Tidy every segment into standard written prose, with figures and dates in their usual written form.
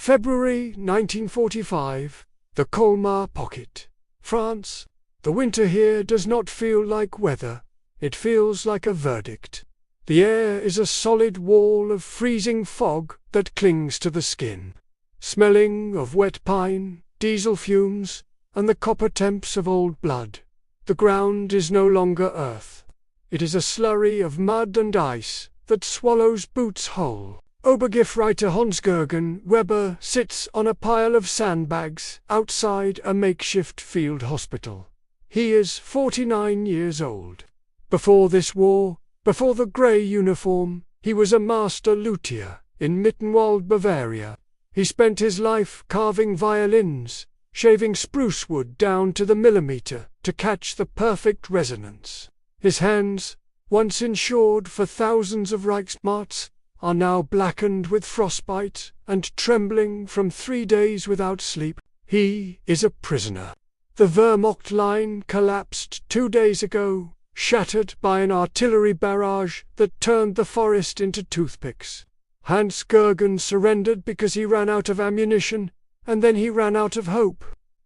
February 1945, the Colmar Pocket, France. The winter here does not feel like weather, it feels like a verdict. The air is a solid wall of freezing fog that clings to the skin, smelling of wet pine, diesel fumes, and the copper temps of old blood. The ground is no longer earth. It is a slurry of mud and ice that swallows boots whole. Obergefreiter Hans-Jürgen Weber sits on a pile of sandbags outside a makeshift field hospital. He is 49 years old. Before this war, before the grey uniform, he was a master luthier in Mittenwald, Bavaria. He spent his life carving violins, shaving spruce wood down to the millimeter to catch the perfect resonance. His hands, once insured for thousands of Reichsmarks, are now blackened with frostbite and trembling from 3 days without sleep. He is a prisoner. The Wehrmacht line collapsed 2 days ago, shattered by an artillery barrage that turned the forest into toothpicks. Hans-Jürgen surrendered because he ran out of ammunition, and then he ran out of hope.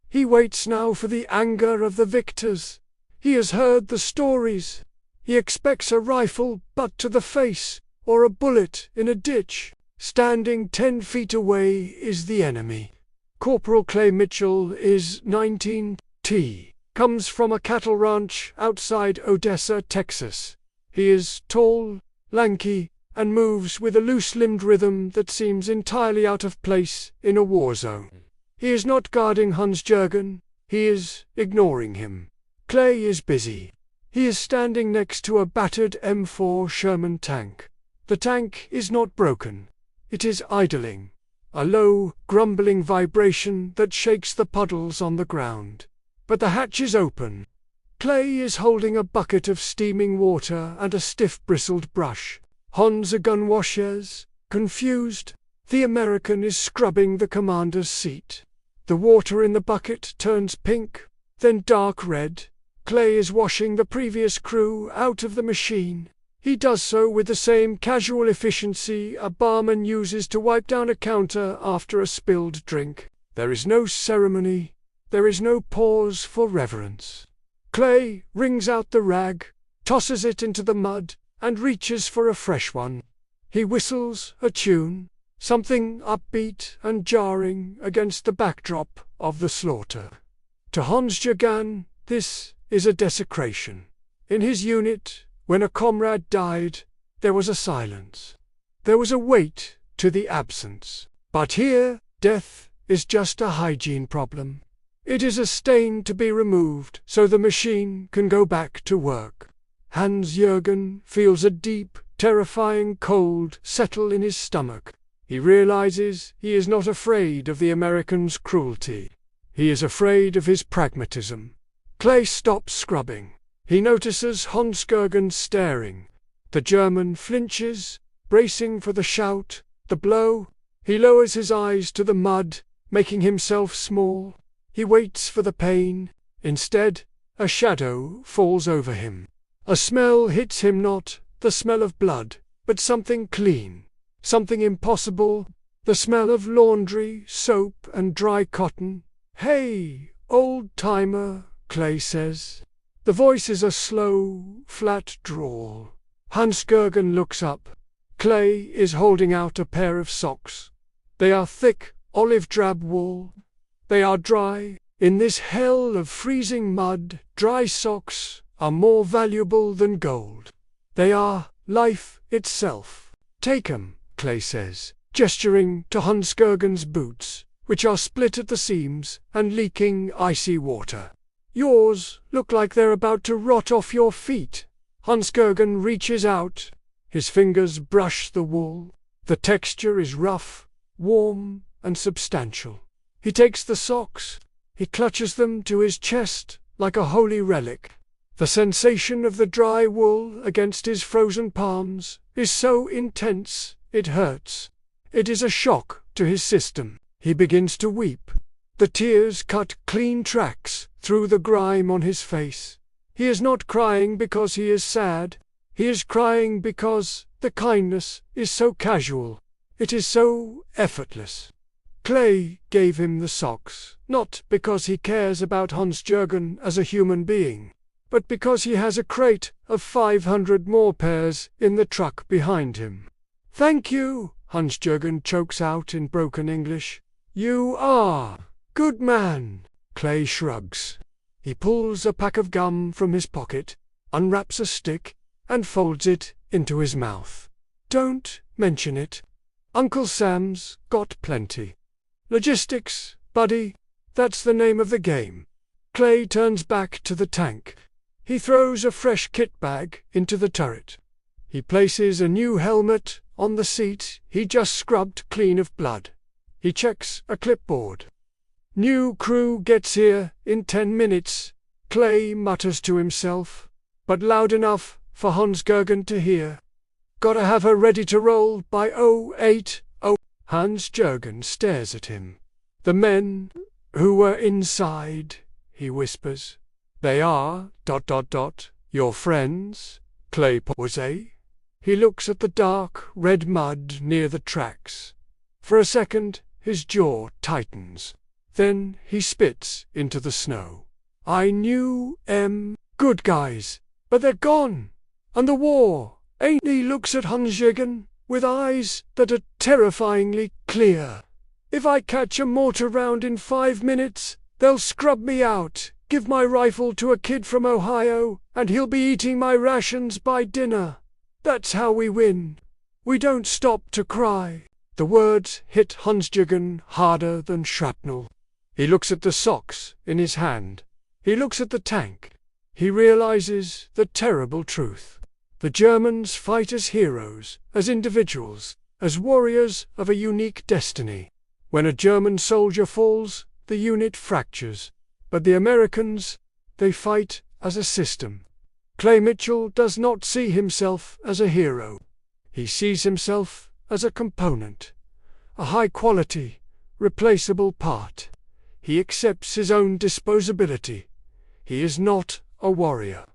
He waits now for the anger of the victors. He has heard the stories. He expects a rifle butt to the face, or a bullet in a ditch. Standing 10 feet away is the enemy. Corporal Clay Mitchell is 19. Comes from a cattle ranch outside Odessa, Texas. He is tall, lanky, and moves with a loose-limbed rhythm that seems entirely out of place in a war zone. He is not guarding Hans-Jürgen, he is ignoring him. Clay is busy. He is standing next to a battered M4 Sherman tank. The tank is not broken. It is idling, a low, grumbling vibration that shakes the puddles on the ground. But the hatch is open. Clay is holding a bucket of steaming water and a stiff-bristled brush. Hans-Jürgen washes, confused. The American is scrubbing the commander's seat. The water in the bucket turns pink, then dark red. Clay is washing the previous crew out of the machine. He does so with the same casual efficiency a barman uses to wipe down a counter after a spilled drink. There is no ceremony. There is no pause for reverence. Clay wrings out the rag, tosses it into the mud, and reaches for a fresh one. He whistles a tune, something upbeat and jarring against the backdrop of the slaughter. To Hans-Jürgen, this is a desecration. In his unit, when a comrade died, there was a silence. There was a weight to the absence. But here, death is just a hygiene problem. It is a stain to be removed so the machine can go back to work. Hans-Jürgen feels a deep, terrifying cold settle in his stomach. He realizes he is not afraid of the American's cruelty. He is afraid of his pragmatism. Clay stops scrubbing. He notices Hans-Jürgen staring. The German flinches, bracing for the shout, the blow. He lowers his eyes to the mud, making himself small. He waits for the pain. Instead, a shadow falls over him. A smell hits him, not the smell of blood, but something clean, something impossible, the smell of laundry, soap, and dry cotton. "Hey, old-timer," Clay says. The voice is a slow, flat drawl. Hans-Jürgen looks up. Clay is holding out a pair of socks. They are thick, olive-drab wool. They are dry. In this hell of freezing mud, dry socks are more valuable than gold. They are life itself. "Take 'em," Clay says, gesturing to Hans-Jürgen's boots, which are split at the seams and leaking icy water. "Yours look like they're about to rot off your feet." Hans-Jürgen reaches out. His fingers brush the wool. The texture is rough, warm, and substantial. He takes the socks. He clutches them to his chest like a holy relic. The sensation of the dry wool against his frozen palms is so intense it hurts. It is a shock to his system. He begins to weep. The tears cut clean tracks through the grime on his face. He is not crying because he is sad. He is crying because the kindness is so casual. It is so effortless. Clay gave him the socks, not because he cares about Hans-Jürgen as a human being, but because he has a crate of 500 more pairs in the truck behind him. "Thank you," Hans-Jürgen chokes out in broken English. "You are good man." Clay shrugs. He pulls a pack of gum from his pocket, unwraps a stick, and folds it into his mouth. "Don't mention it. Uncle Sam's got plenty. Logistics, buddy, that's the name of the game." Clay turns back to the tank. He throws a fresh kit bag into the turret. He places a new helmet on the seat he just scrubbed clean of blood. He checks a clipboard. "New crew gets here in 10 minutes, Clay mutters to himself, but loud enough for Hans-Jürgen to hear. "Gotta have her ready to roll by 08:00. Hans-Jürgen stares at him. "The men who were inside," he whispers. "They are ... your friends?" Clay pauses. He looks at the dark red mud near the tracks. For a second his jaw tightens. Then he spits into the snow. "I knew good guys, but they're gone. And the war ain't." He looks at Hans-Jürgen with eyes that are terrifyingly clear. "If I catch a mortar round in 5 minutes, they'll scrub me out, give my rifle to a kid from Ohio, and he'll be eating my rations by dinner. That's how we win. We don't stop to cry." The words hit Hans-Jürgen harder than shrapnel. He looks at the socks in his hand. He looks at the tank. He realizes the terrible truth. The Germans fight as heroes, as individuals, as warriors of a unique destiny. When a German soldier falls, the unit fractures. But the Americans, they fight as a system. Clay Mitchell does not see himself as a hero. He sees himself as a component, a high-quality, replaceable part. He accepts his own disposability. He is not a warrior.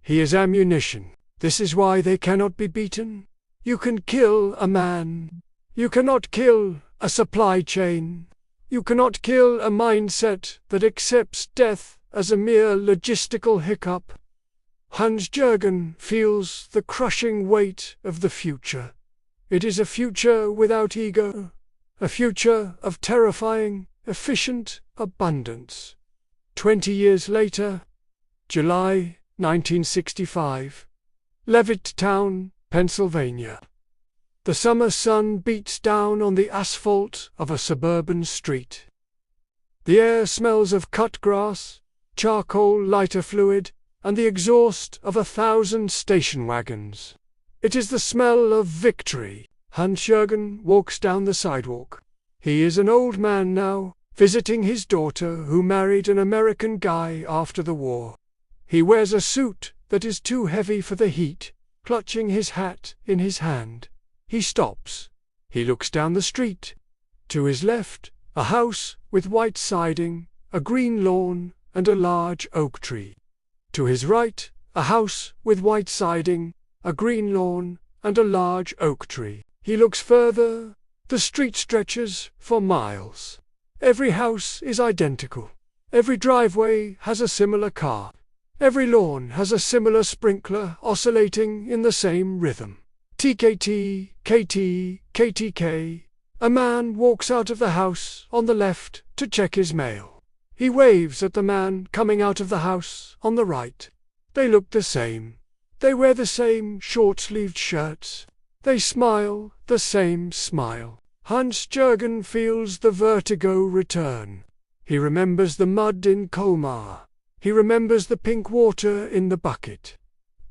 He is ammunition. This is why they cannot be beaten. You can kill a man. You cannot kill a supply chain. You cannot kill a mindset that accepts death as a mere logistical hiccup. Hans-Jürgen feels the crushing weight of the future. It is a future without ego, a future of terrifying, efficient abundance. 20 years later, July 1965, Levittown, Pennsylvania. The summer sun beats down on the asphalt of a suburban street. The air smells of cut grass, charcoal lighter fluid, and the exhaust of 1,000 station wagons. It is the smell of victory. Hans-Jürgen walks down the sidewalk. He is an old man now, visiting his daughter who married an American guy after the war. He wears a suit that is too heavy for the heat, clutching his hat in his hand. He stops. He looks down the street. To his left, a house with white siding, a green lawn, and a large oak tree. To his right, a house with white siding, a green lawn, and a large oak tree. He looks further. The street stretches for miles. Every house is identical. Every driveway has a similar car. Every lawn has a similar sprinkler oscillating in the same rhythm. TKT, KT, KTK. A man walks out of the house on the left to check his mail. He waves at the man coming out of the house on the right. They look the same. They wear the same short-sleeved shirts. They smile the same smile. Hans-Jürgen feels the vertigo return. He remembers the mud in Colmar. He remembers the pink water in the bucket.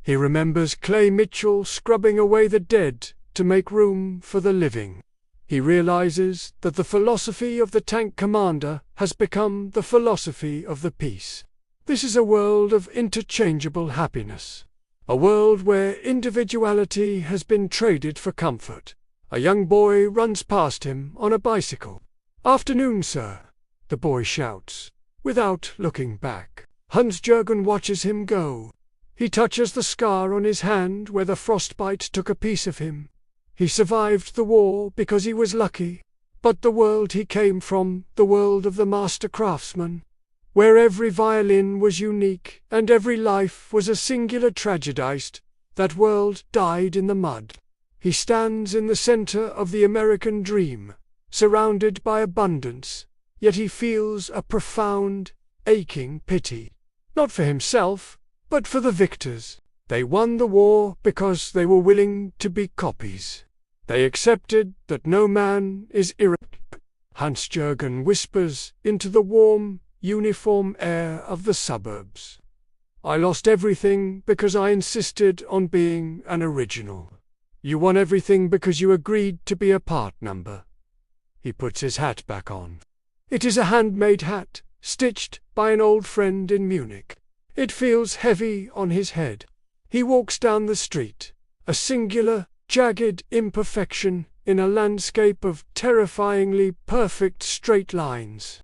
He remembers Clay Mitchell scrubbing away the dead to make room for the living. He realizes that the philosophy of the tank commander has become the philosophy of the peace. This is a world of interchangeable happiness. A world where individuality has been traded for comfort. A young boy runs past him on a bicycle. "Afternoon, sir," the boy shouts, without looking back. Hans-Jürgen watches him go. He touches the scar on his hand where the frostbite took a piece of him. He survived the war because he was lucky, But the world he came from, the world of the master craftsman, where every violin was unique and every life was a singular tragedist, that world died in the mud. He stands in the center of the American dream, surrounded by abundance, yet he feels a profound, aching pity. Not for himself, but for the victors. They won the war because they were willing to be copies. They accepted that no man is irreplaceable. Hans-Jürgen whispers into the warm, uniform air of the suburbs. I lost everything because I insisted on being an original. You won everything because you agreed to be a part number. He puts his hat back on. It is a handmade hat, stitched by an old friend in Munich. It feels heavy on his head. He walks down the street, a singular, jagged imperfection in a landscape of terrifyingly perfect straight lines.